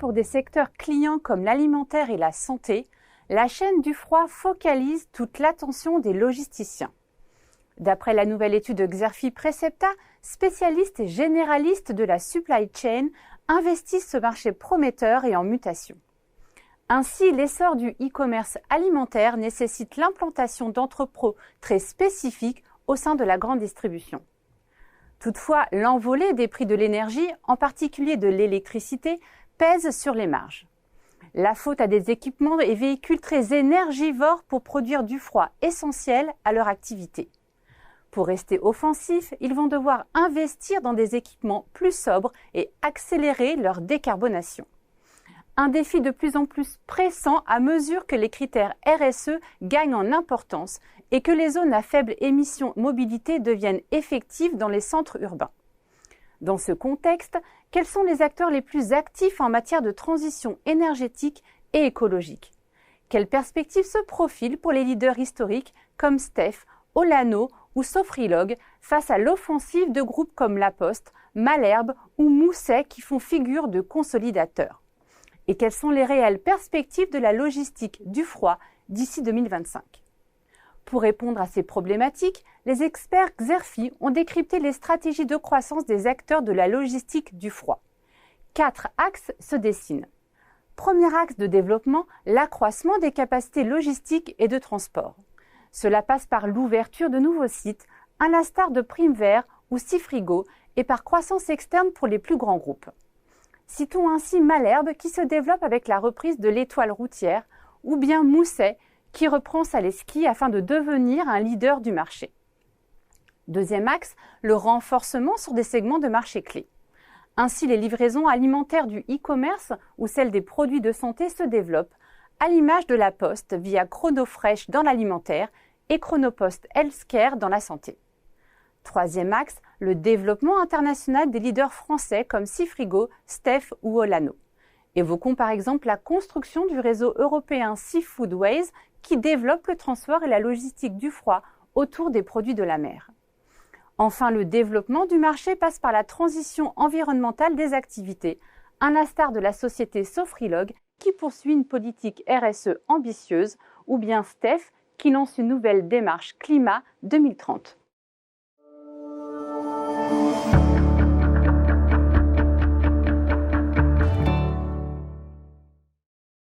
pour des secteurs clients comme l'alimentaire et la santé, la chaîne du froid focalise toute l'attention des logisticiens. D'après la nouvelle étude de Xerfi Precepta, spécialistes et généralistes de la supply chain investissent ce marché prometteur et en mutation. Ainsi, l'essor du e-commerce alimentaire nécessite l'implantation d'entrepôts très spécifiques au sein de la grande distribution. Toutefois, l'envolée des prix de l'énergie, en particulier de l'électricité, pèse sur les marges. La faute à des équipements et véhicules très énergivores pour produire du froid essentiel à leur activité. Pour rester offensifs, ils vont devoir investir dans des équipements plus sobres et accélérer leur décarbonation. Un défi de plus en plus pressant à mesure que les critères RSE gagnent en importance et que les zones à faible émission mobilité deviennent effectives dans les centres urbains. Dans ce contexte, quels sont les acteurs les plus actifs en matière de transition énergétique et écologique? Quelles perspectives se profilent pour les leaders historiques comme Steph, Olano ou Sofrilog face à l'offensive de groupes comme La Poste, Malherbe ou Mousset qui font figure de consolidateurs? Et quelles sont les réelles perspectives de la logistique du froid d'ici 2025? Pour répondre à ces problématiques, les experts Xerfi ont décrypté les stratégies de croissance des acteurs de la logistique du froid. 4 axes se dessinent. Premier axe de développement, l'accroissement des capacités logistiques et de transport. Cela passe par l'ouverture de nouveaux sites, à l'instar de Primevert ou Sifrigo, et par croissance externe pour les plus grands groupes. Citons ainsi Malherbe qui se développe avec la reprise de l'étoile routière ou bien Mousset qui reprend Saleski afin de devenir un leader du marché. Deuxième axe, le renforcement sur des segments de marché clés. Ainsi, les livraisons alimentaires du e-commerce ou celles des produits de santé se développent, à l'image de La Poste via ChronoFresh dans l'alimentaire et Chronopost Healthcare dans la santé. Troisième axe, le développement international des leaders français comme Sifrigo, Steph ou Olano. Évoquons par exemple la construction du réseau européen Seafoodways qui développe le transport et la logistique du froid autour des produits de la mer. Enfin, le développement du marché passe par la transition environnementale des activités, à l'instar de la société Sofrilog qui poursuit une politique RSE ambitieuse ou bien Steph qui lance une nouvelle démarche climat 2030.